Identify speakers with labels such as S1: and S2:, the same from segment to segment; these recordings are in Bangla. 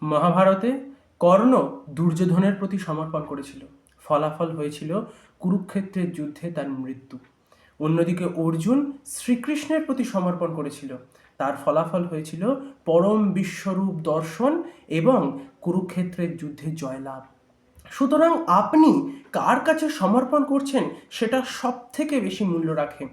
S1: মহাভারতে কর্ণ দুর্যোধনের প্রতি সমর্পণ করেছিল, ফলাফল হয়েছিল কুরুক্ষেত্রের যুদ্ধে তার মৃত্যু। অন্যদিকে অর্জুন শ্রীকৃষ্ণের প্রতি সমর্পণ করেছিল, তার ফলাফল হয়েছিল পরম বিশ্বরূপ দর্শন এবং কুরুক্ষেত্রের যুদ্ধে জয়লাভ। সুতরাং আপনি কার কাছে সমর্পণ করছেন সেটা সব থেকে বেশি মূল্য রাখে।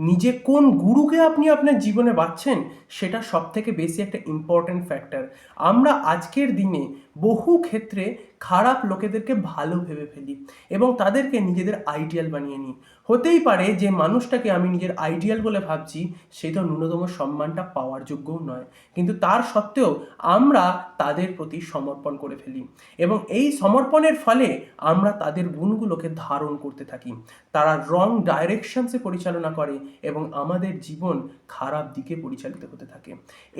S1: নিজে কোন গুরুকে আপনি আপনার জীবনে বাছছেন সেটা সব থেকে বেশি একটা ইম্পর্ট্যান্ট ফ্যাক্টর। আমরা আজকের দিনে বহু ক্ষেত্রে খারাপ লোকেদেরকে ভালো ভেবে ফেলি এবং তাদেরকে নিজেদের আইডিয়াল বানিয়ে নিই। হতেই পারে যে মানুষটাকে আমি নিজের আইডিয়াল বলে ভাবছি সে তো ন্যূনতম সম্মানটা পাওয়ার যোগ্যও নয়, কিন্তু তার সত্ত্বেও আমরা তাদের প্রতি সমর্পণ করে ফেলি এবং এই সমর্পণের ফলে আমরা তাদের গুণগুলোকে ধারণ করতে থাকি। তারা রং ডাইরেকশনসে পরিচালনা করে এবং আমাদের জীবন খারাপ দিকে পরিচালিত হতে থাকে।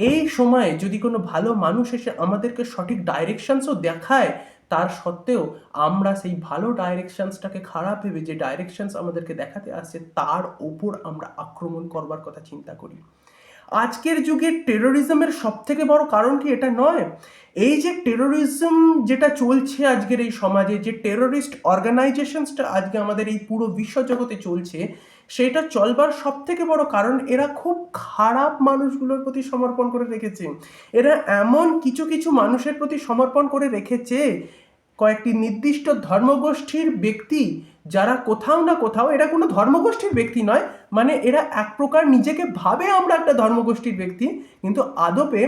S1: এই সময়ে যদি কোনো ভালো মানুষ এসে আমাদেরকে সঠিক ডাইরেকশনসও দেখায়, তার সত্ত্বেও আমরা সেই ভালো ডাইরেকশনসটাকে খারাপ ভেবে যে ডাইরেকশনস আমাদেরকে দেখাতে আসছে তার ওপর আমরা আক্রমণ করবার কথা চিন্তা করি। আজকের যুগে টেরোরিজমের সব থেকে বড় কারণ কি এটা নয়? এই যে টেরোরিজম যেটা চলছে আজকের এই সমাজে, যে টেরোরিস্ট অর্গানাইজেশনসটা আজকে আমাদের এই পুরো বিশ্বজগতে চলছে, সেটা চলবার সব থেকে বড় কারণ এরা খুব খারাপ মানুষগুলোর প্রতি সমর্পণ করে রেখেছে। এরা এমন কিছু কিছু মানুষের প্রতি সমর্পণ করে রেখেছে, কয়েকটি নির্দিষ্ট ধর্মগোষ্ঠীর ব্যক্তি, যারা কোথাও না কোথাও, এরা কোনো ধর্মগোষ্ঠীর ব্যক্তি নয়, মানে এরা এক প্রকার নিজেকে ভাবে আমরা একটা ধর্মগোষ্ঠীর ব্যক্তি, কিন্তু আদপে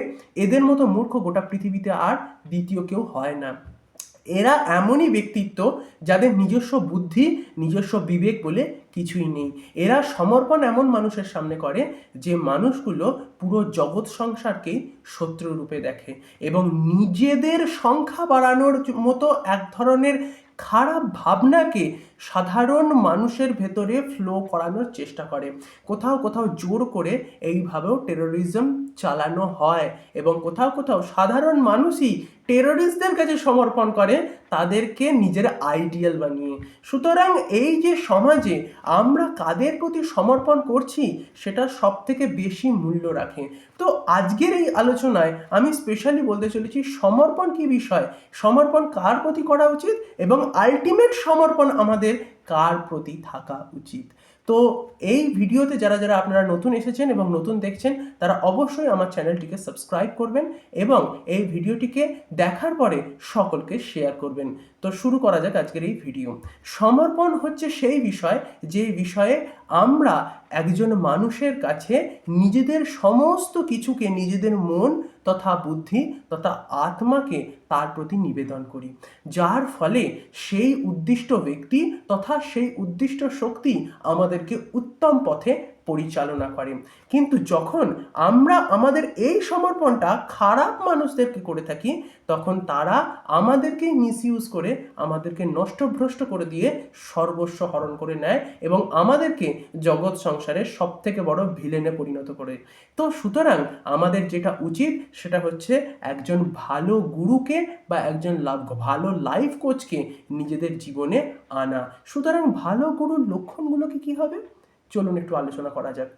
S1: এদের মতো মূর্খ গোটা পৃথিবীতে আর দ্বিতীয় কেউ হয় না। এরা এমনই ব্যক্তিত্ব যাদের নিজস্ব বুদ্ধি, নিজস্ব বিবেক বলে কিছুই নেই। এরা সমর্পণ এমন মানুষের সামনে করে যে মানুষগুলো পুরো জগৎ সংসারকেই শত্রু রূপে দেখে এবং নিজেদের সংখ্যা বাড়ানোর মতো এক ধরনের খারাপ ভাবনাকে সাধারণ মানুষের ভেতরে ফ্লো করানোর চেষ্টা করে। কোথাও কোথাও জোর করে এইভাবেও টেরোরিজম চালানো হয় এবং কোথাও কোথাও সাধারণ মানুষই টেরোরিস্টদের কাছে সমর্পণ করে তাদেরকে নিজের আইডিয়াল বানিয়ে। সুতরাং এই যে সমাজে আমরা কাদের প্রতি সমর্পণ করছি সেটা সব থেকে বেশি মূল্য রাখে। তো আজকের এই আলোচনায় আমি স্পেশালি বলতে চলেছি সমর্পণ কি বিষয়, সমর্পণ কার প্রতি করা উচিত এবং আলটিমেট সমর্পণ আমাদের কার প্রতি থাকা উচিত। তো এই ভিডিওতে যারা যারা আপনারা নতুন এসেছেন এবং নতুন দেখছেন তারা অবশ্যই আমার চ্যানেলটিকে সাবস্ক্রাইব করবেন এবং এই ভিডিওটিকে দেখার পরে সকলকে শেয়ার করবেন। তো শুরু করা যাক আজকের এই ভিডিও। সমর্পণ হচ্ছে সেই বিষয় যে বিষয়ে আমরা একজন মানুষের কাছে নিজেদের সমস্ত কিছুকে, নিজেদের মন তথা বুদ্ধি তথা আত্মাকে তার প্রতি নিবেদন করি, যার ফলে সেই উদ্দিষ্ট ব্যক্তি তথা সেই উদ্দিষ্ট শক্তি আমাদেরকে উত্তম পথে পরিচালনা করে। কিন্তু যখন আমরা আমাদের এই সমর্পণটা খারাপ মানুষদেরকে করে থাকি, তখন তারা আমাদেরকে মিসইউজ করে, আমাদেরকে নষ্টভ্রষ্ট করে দিয়ে সর্বস্ব হরণ করে নেয় এবং আমাদেরকে জগৎ সংসারের সব থেকে বড় ভিলেনে পরিণত করে। তো সুতরাং আমাদের যেটা উচিত সেটা হচ্ছে একজন ভালো গুরুকে বা একজন ভালো লাইফ কোচকে নিজেদের জীবনে আনা। সুতরাং ভালো গুরুর লক্ষণগুলো কি হবে চলুন একটু আলোচনা করা যাক।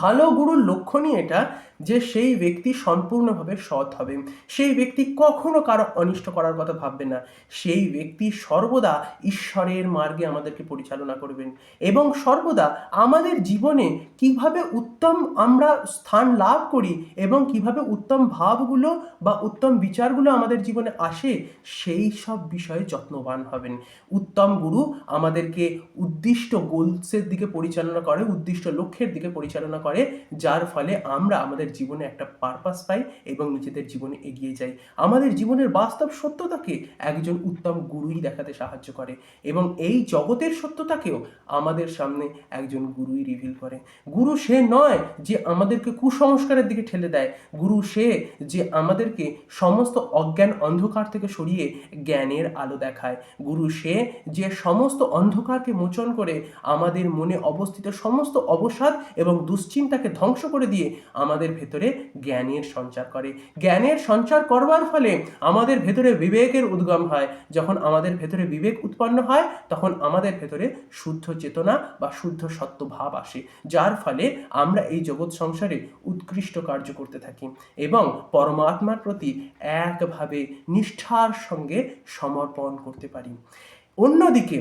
S1: ভালো গুরুর লক্ষণই এটা যে সেই ব্যক্তি সম্পূর্ণভাবে সৎ হবে, সেই ব্যক্তি কখনো কারো অনিষ্ট করার কথা ভাববে না, সেই ব্যক্তি সর্বদা ঈশ্বরের মার্গে আমাদেরকে পরিচালনা করবেন এবং সর্বদা আমাদের জীবনে কিভাবে উত্তম আমরা স্থান লাভ করি এবং কিভাবে উত্তম ভাবগুলো বা উত্তম বিচারগুলো আমাদের জীবনে আসে সেই সব বিষয়ে যত্নবান হবেন। উত্তম গুরু আমাদেরকে উদ্দিষ্ট গোলসের দিকে পরিচালনা করে, উদ্দিষ্ট লক্ষ্যের দিকে পরিচালনা করে, যার ফলে আমরা আমাদের জীবনে একটা পারপাস পাই এবং নিজেদের জীবনে এগিয়ে যাই। আমাদের জীবনের বাস্তব সত্যতাকে একজন উত্তম গুরুই দেখাতে সাহায্য করে এবং এই জগতের সত্যতাকেও আমাদের সামনে একজন গুরুই রিভিল করে। গুরু সে নয় যে আমাদেরকে কুসংস্কারের দিকে ঠেলে দেয়, গুরু সে যে আমাদেরকে সমস্ত অজ্ঞান অন্ধকার থেকে সরিয়ে জ্ঞানের আলো দেখায়, গুরু সে যে সমস্ত অন্ধকারকে মোচন করে আমাদের মনে অবস্থিত সমস্ত অবসাদ এবং দুশ্চিন্তাকে ধ্বংস করে দিয়ে আমাদের ভেতরে জ্ঞানের সঞ্চার করে। জ্ঞানের সঞ্চার করবার ফলে আমাদের ভেতরে বিবেকের উদ্গম হয়। যখন আমাদের ভেতরে বিবেক উৎপন্ন হয় তখন আমাদের ভেতরে শুদ্ধ চেতনা বা শুদ্ধ সত্যভাব আসে, যার ফলে আমরা এই জগৎ সংসারে উৎকৃষ্ট কার্য করতে থাকি এবং পরমাত্মার প্রতি একভাবে নিষ্ঠার সঙ্গে সমর্পণ করতে পারি। অন্যদিকে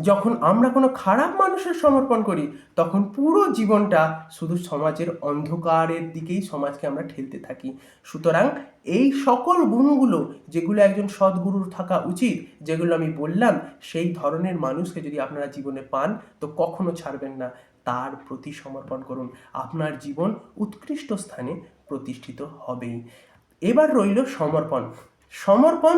S1: যখন আমরা কোনো খারাপ মানুষের সমর্পণ করি তখন পুরো জীবনটা শুধু সমাজের অন্ধকারের দিকেই সমাজকে আমরা ঠেলতে থাকি। সুতরাং এই সকল গুণগুলো যেগুলো একজন সদ্গুরুর থাকা উচিত, যেগুলো আমি বললাম, সেই ধরনের মানুষকে যদি আপনারা জীবনে পান তো কখনো ছাড়বেন না, তার প্রতি সমর্পণ করুন, আপনার জীবন উৎকৃষ্ট স্থানে প্রতিষ্ঠিত হবেই। এবার রইল সমর্পণ। সমর্পণ,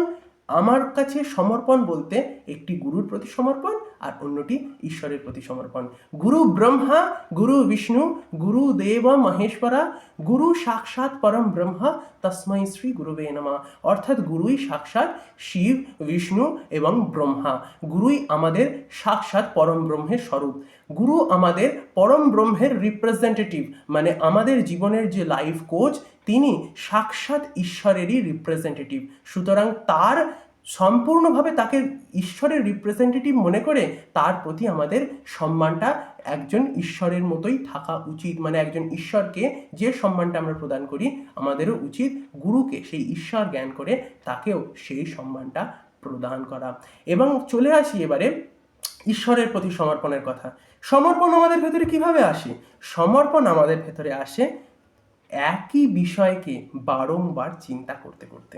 S1: আমার কাছে সমর্পণ বলতে একটি গুরুর প্রতি সমর্পণ আর অন্যটি ঈশ্বরের প্রতি সমর্পণ। গুরু ব্রহ্মা, গুরু বিষ্ণু, গুরু দেব মহেশ্বরা, গুরু সাক্ষাৎ পরম ব্রহ্মা, তস্মৈ শ্রী গুরুবে নমঃ। অর্থাৎ গুরুই সাক্ষাৎ শিব, বিষ্ণু এবং ব্রহ্মা। গুরুই আমাদের সাক্ষাৎ পরম ব্রহ্মের স্বরূপ। গুরু আমাদের পরম ব্রহ্মের রিপ্রেজেন্টেটিভ, মানে আমাদের জীবনের যে লাইফ কোচ, তিনি সাক্ষাৎ ঈশ্বরেরই রিপ্রেজেন্টেটিভ। সুতরাং তার সম্পূর্ণভাবে তাকে ঈশ্বরের রিপ্রেজেন্টেটিভ মনে করে তার প্রতি আমাদের সম্মানটা একজন ঈশ্বরের মতোই থাকা উচিত। মানে একজন ঈশ্বরকে যে সম্মানটা আমরা প্রদান করি, আমাদেরও উচিত গুরুকে সেই ঈশ্বর জ্ঞান করে তাকেও সেই সম্মানটা প্রদান করা। এবং চলে আসি এবারে ঈশ্বরের প্রতি সমর্পণের কথা। সমর্পণ আমাদের ভেতরে কিভাবে আসে? সমর্পণ আমাদের ভেতরে আসে একই বিষয়কে বারংবার চিন্তা করতে করতে।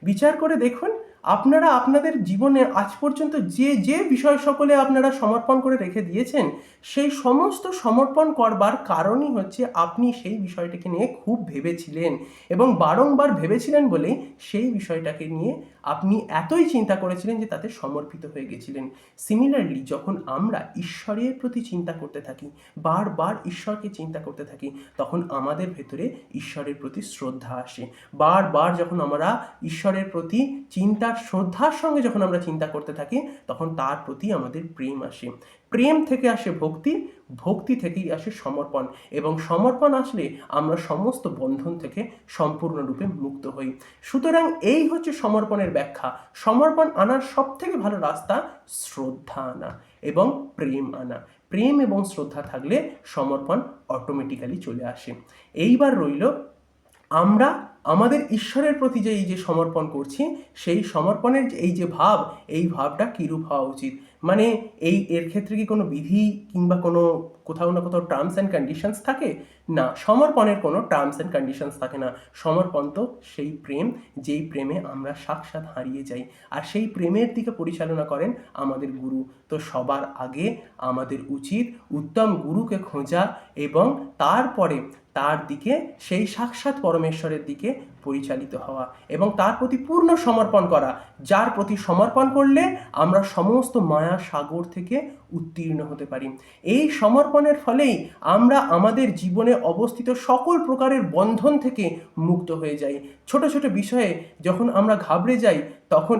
S1: বিচার করে দেখুন, আপনারা আপনাদের জীবনে আজ পর্যন্ত যে যে বিষয় সকলে আপনারা সমর্পণ করে রেখে দিয়েছেন, সেই সমস্ত সমর্পণ করবার কারণই হচ্ছে আপনি সেই বিষয়টাকে নিয়ে খুব ভেবেছিলেন এবং বারংবার ভেবেছিলেন বলেই সেই বিষয়টাকে নিয়ে আপনি এতই চিন্তা করেছিলেন যে তাতে সমর্পিত হয়ে গেছিলেন। সিমিলারলি যখন আমরা ঈশ্বরের প্রতি চিন্তা করতে থাকি, বারবার ঈশ্বরকে চিন্তা করতে থাকি, তখন আমাদের ভেতরে ঈশ্বরের প্রতি শ্রদ্ধা আসে। বারবার যখন আমরা ঈশ্বরের প্রতি চিন্তার শ্রদ্ধার সঙ্গে যখন আমরা চিন্তা করতে থাকি তখন তার প্রতি আমাদের প্রেম আসে। প্রেম থেকে আসে ভক্তি, ভক্তি থেকেই আসে সমর্পণ, এবং সমর্পণ আসলে আমরা সমস্ত বন্ধন থেকে সম্পূর্ণরূপে মুক্ত হই। সুতরাং এই হচ্ছে সমর্পণের ব্যাখ্যা। সমর্পণ আনার সব থেকে ভালো রাস্তা শ্রদ্ধা আনা এবং প্রেম আনা। প্রেম এবং শ্রদ্ধা থাকলে সমর্পণ অটোমেটিক্যালি চলে আসে। এইবার রইল আমরা আমাদের ঈশ্বরের প্রতি যে এই যে সমর্পণ করছি, সেই সমর্পণের এই যে ভাব, এই ভাবটা কীরূপ হওয়া উচিত? মানে এর ক্ষেত্রে কি কোনো বিধি কিংবা কোনো কোথাও না কোথাও টার্মস অ্যান্ড কন্ডিশনস থাকে? না, সমর্পণের কোনো টার্মস অ্যান্ড কন্ডিশনস থাকে না। সমর্পণ তো সেই প্রেম, যেই প্রেমে আমরা সাক্ষাৎ হারিয়ে যাই, আর সেই প্রেমের দিকে পরিচালনা করেন আমাদের গুরু। তো সবার আগে আমাদের উচিত উত্তম গুরুকে খোঁজা এবং তারপরে তার দিকে, সেই সাক্ষাৎ পরমেশ্বরের দিকে পরিচালিত হওয়া এবং তার প্রতি পূর্ণ সমর্পণ করা, যার প্রতি সমর্পণ করলে আমরা সমস্ত মায়া সাগর থেকে উত্তীর্ণ হতে পারি। এই সমর্পণের ফলেই আমরা আমাদের জীবনে অবস্থিত সকল প্রকারের বন্ধন থেকে মুক্ত হয়ে যাই। ছোট ছোট বিষয়ে যখন আমরা ঘাবড়ে যাই তখন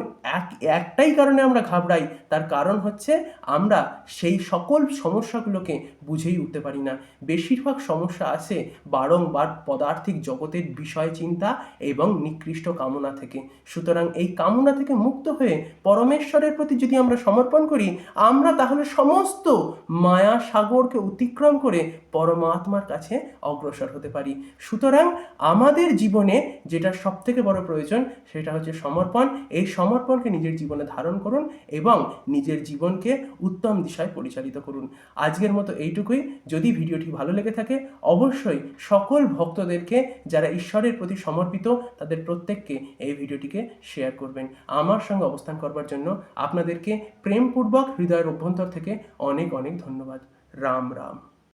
S1: একটাই কারণে আমরা ঘাবড়াই, তার কারণ হচ্ছে আমরা সেই সকল সমস্যাগুলোকে বুঝেই উঠতে পারি না। বেশিরভাগ সমস্যা আসে বারংবার পদার্থিক জগতের বিষয় চিন্তা এবং নিকৃষ্ট কামনা থেকে। সুতরাং এই কামনা থেকে মুক্ত হয়ে পরমেশ্বরের প্রতি যদি আমরা সমর্পণ করি, আমরা তাহলে সমস্ত মায়া সাগরকে অতিক্রম করে পরমাত্মার কাছে অগ্রসর হতে পারি। সুতরাং আমাদের জীবনে যেটা সব থেকে বড় প্রয়োজন সেটা হচ্ছে সমর্পণ। এই সমর্পণকে নিজের জীবনে ধারণ করুন এবং নিজের জীবনকে উত্তম দিশায় পরিচালিত করুন। আজকের মতো এইটুকুই। যদি ভিডিওটি ভালো লেগে থাকে অবশ্যই সকল ভক্তদেরকে যারা ঈশ্বরের প্রতি সমর্পিত তাদের প্রত্যেককে এই ভিডিওটিকে শেয়ার করবেন। আমার সঙ্গে অবস্থান করবার জন্য আপনাদেরকে প্রেমপূর্বক হৃদয়ের অভ্যন্তর থেকে অনেক অনেক ধন্যবাদ। রাম রাম।